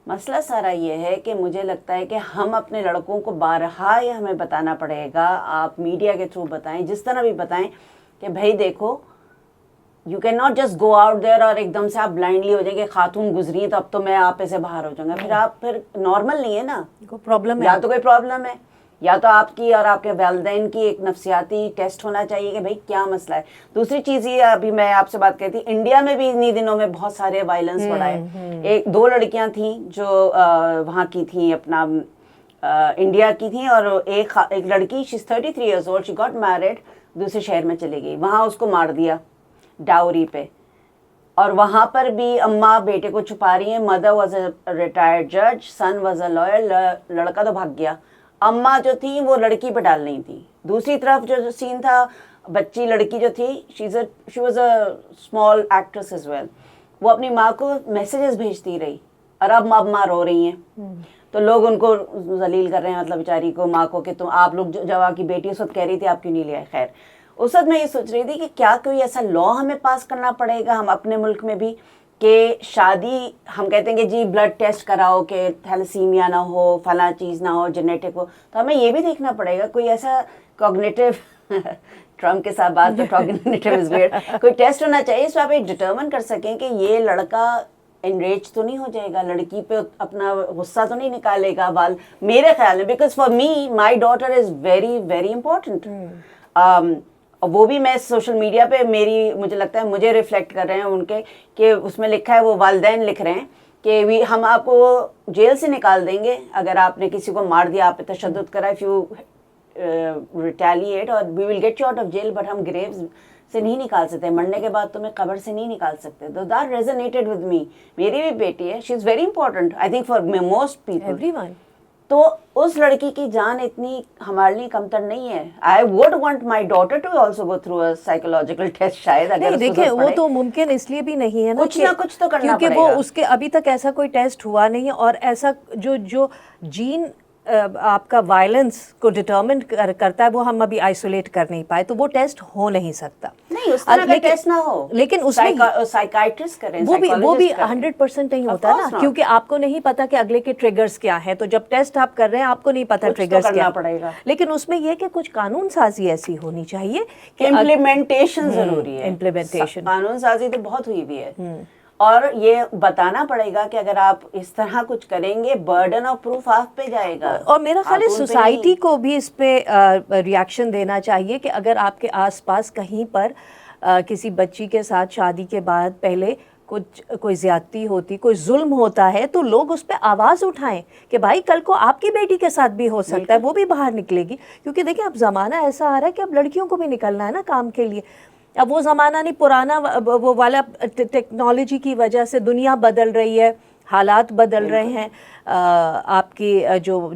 مسئلہ سارا یہ ہے کہ مجھے لگتا ہے کہ ہم اپنے لڑکوں کو بارہا یہ ہمیں بتانا پڑے گا، آپ میڈیا کے تھرو بتائیں، جس طرح بھی بتائیں کہ بھائی دیکھو you can not just go out there اور ایک دم سے آپ بلائنڈلی ہو جائیں کہ خاتون گزری تو اب تو میں آپ سے باہر ہو جاؤں گا، پھر آپ پھر نارمل نہیں ہے نا، کوئی پرابلم ہے، یا تو کوئی پرابلم ہے، یا تو آپ کی اور آپ کے والدین کی ایک نفسیاتی ٹیسٹ ہونا چاہیے کہ بھائی کیا مسئلہ ہے۔ دوسری چیز یہ ابھی میں آپ سے بات کہتی، انڈیا میں بھی انہی دنوں میں بہت سارے وائلنس بڑھا ہے۔ ایک دو لڑکیاں تھیں جو وہاں کی تھیں، اپنا انڈیا کی تھیں، اور ایک لڑکی شی از 33 years old, she got married, دوسرے شہر میں چلی گئی، وہاں اس کو مار دیا ڈاوری پہ، اور وہاں پر بھی اماں بیٹے کو چھپا رہی ہیں، مدر واز اے ریٹائرڈ جج، سن واز اے لائر، لڑکا تو بھاگ گیا، اماں جو تھیں وہ لڑکی پہ ڈال رہی تھیں۔ دوسری طرف جو سین تھا، بچی لڑکی جو تھی she was a small actress as well, وہ اپنی ماں کو میسیجز بھیجتی رہی، اور اب ماں رو رہی ہیں، تو لوگ ان کو ذلیل کر رہے ہیں، مطلب بیچاری کو، ماں کو، کہ تم آپ لوگ جب آپ کی بیٹی اس وقت کہہ رہی تھی آپ کیوں نہیں لے آئے۔ خیر اس وقت میں یہ سوچ رہی تھی کہ کیا کوئی ایسا لا ہمیں پاس کرنا پڑے گا ہم اپنے ملک میں بھی کہ شادی، ہم کہتے ہیں کہ جی بلڈ ٹیسٹ کراؤ کہ تھیلیسیمیا نہ ہو، فلاں چیز نہ ہو، جینیٹک ہو، تو ہمیں یہ بھی دیکھنا پڑے گا کوئی ایسا کوگنیٹو ٹرمپ کے ساتھ بات، تو کوگنیٹو از ویئرڈ، کوئی ٹیسٹ ہونا چاہیے اس پہ آپ ایک ڈٹرمن کر سکیں کہ یہ لڑکا انریج تو نہیں ہو جائے گا، لڑکی پہ اپنا غصہ تو نہیں نکالے گا، میرے خیال میں، because for me my daughter is very very important, وہ بھی میں سوشل میڈیا پہ مجھے لگتا ہے مجھے ریفلیکٹ کر رہے ہیں ان کے، کہ اس میں لکھا ہے، وہ والدین لکھ رہے ہیں کہ ہم آپ کو جیل سے نکال دیں گے اگر آپ نے کسی کو مار دیا، آپ پہ تشدد کرا، اف یو ریٹیلیٹ، اور we will get you out of jail, but ہم گریوز سے نہیں نکال سکتے، مرنے کے بعد تمہیں قبر سے نہیں نکال سکتے۔ تو دیٹ ریزونیٹڈ ود می، میری بھی بیٹی ہے، she is very important I think for most people, everyone, تو اس لڑکی کی جان اتنی ہمارے لیے کمتر نہیں ہے۔ I would want my daughter to also go through a psychological test, شاید اگر دیکھیں وہ تو ممکن اس لیے بھی نہیں ہے نا، کچھ نہ کچھ تو کرنا کیونکہ پڑے وہ گا، اس کے ابھی تک ایسا کوئی ٹیسٹ ہوا نہیں ہے، اور ایسا جو جین آپ کا وائلنس کو ڈٹرمن کرتا ہے وہ ہم ابھی آئسولیٹ کر نہیں پائے، تو وہ ٹیسٹ ہو نہیں سکتا، نہیں اس طرح کا ٹیسٹ نہ ہو، لیکن اس میں سائیکائٹرسٹ کریں، وہ بھی 100% نہیں ہوتا نا، کیونکہ آپ کو نہیں پتا کہ اگلے کے ٹریگرز کیا ہیں، تو جب ٹیسٹ آپ کر رہے ہیں آپ کو نہیں پتا ٹریگرز کیا پڑے گا، لیکن اس میں یہ کہ کچھ قانون سازی ایسی ہونی چاہیے کہ امپلیمنٹیشن ضروری ہے، امپلیمنٹیشن، قانون سازی تو بہت ہوئی بھی ہے، اور یہ بتانا پڑے گا کہ اگر آپ اس طرح کچھ کریں گے برڈن آف پروف آپ پہ جائے گا، اور میرا خیال ہے سوسائٹی کو بھی اس پہ ریاکشن دینا چاہیے کہ اگر آپ کے آس پاس کہیں پر کسی بچی کے ساتھ شادی کے بعد پہلے کوئی زیادتی ہوتی، کوئی ظلم ہوتا ہے، تو لوگ اس پہ آواز اٹھائیں کہ بھائی کل کو آپ کی بیٹی کے ساتھ بھی ہو سکتا ہے، وہ بھی باہر نکلے گی، کیونکہ دیکھیں اب زمانہ ایسا آ رہا ہے کہ اب لڑکیوں کو بھی نکلنا ہے نا کام کے لیے، اب وہ زمانہ نہیں، پرانا وہ والا ٹیکنالوجی کی وجہ سے دنیا بدل رہی ہے، حالات بدل رہے ہیں، آپ کی جو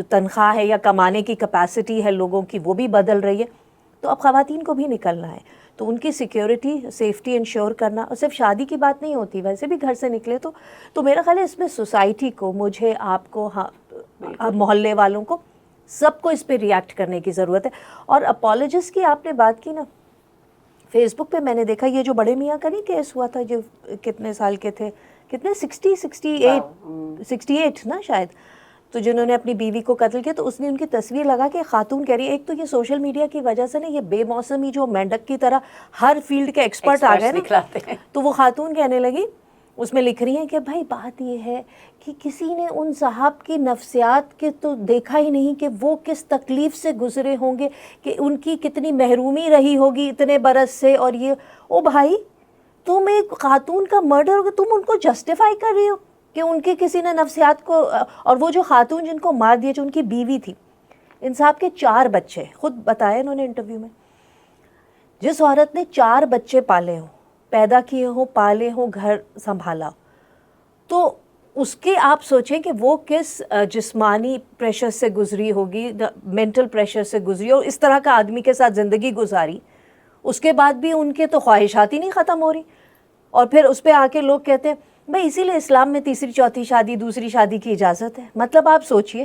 تنخواہ ہے یا کمانے کی کیپیسٹی ہے لوگوں کی وہ بھی بدل رہی ہے، تو اب خواتین کو بھی نکلنا ہے، تو ان کی سیکیورٹی سیفٹی انشور کرنا، اور صرف شادی کی بات نہیں ہوتی، ویسے بھی گھر سے نکلے تو میرا خیال ہے اس میں سوسائٹی کو، مجھے، آپ کو، محلے والوں کو، سب کو اس پہ ریئیکٹ کرنے کی ضرورت ہے۔ اور اپالوجسٹ کی آپ نے بات کی نا، فیس بک پہ میں نے دیکھا یہ جو بڑے میاں کا نہیں کیس ہوا تھا، جو کتنے سال کے تھے، کتنے 68 نا شاید، تو جنہوں نے اپنی بیوی کو قتل کیا، تو اس نے ان کی تصویر لگا کے خاتون کہہ رہی ہے، ایک تو یہ سوشل میڈیا کی وجہ سے نا یہ بے موسمی جو مینڈک کی طرح ہر فیلڈ کے ایکسپرٹ آ گئے نا، تو وہ خاتون کہنے لگی، اس میں لکھ رہی ہیں کہ بھائی بات یہ ہے کہ کسی نے ان صاحب کی نفسیات کے تو دیکھا ہی نہیں کہ وہ کس تکلیف سے گزرے ہوں گے، کہ ان کی کتنی محرومی رہی ہوگی اتنے برس سے، اور یہ او بھائی تم ایک خاتون کا مرڈر ہوگا، تم ان کو جسٹیفائی کر رہی ہو کہ ان کے کسی نے نفسیات کو، اور وہ جو خاتون جن کو مار دیا جو ان کی بیوی تھی، ان صاحب کے 4 بچے، خود بتایا انہوں نے انٹرویو میں، جس عورت نے 4 بچے پالے ہوں، پیدا کیے ہوں، پالے ہوں، گھر سنبھالا، تو اس کے آپ سوچیں کہ وہ کس جسمانی پریشر سے گزری ہوگی، مینٹل پریشر سے گزری، اور اس طرح کا آدمی کے ساتھ زندگی گزاری، اس کے بعد بھی ان کے تو خواہشات ہی نہیں ختم ہو رہی، اور پھر اس پہ آ کے لوگ کہتے ہیں بھئی اسی لیے اسلام میں تیسری چوتھی شادی، دوسری شادی کی اجازت ہے۔ مطلب آپ سوچئے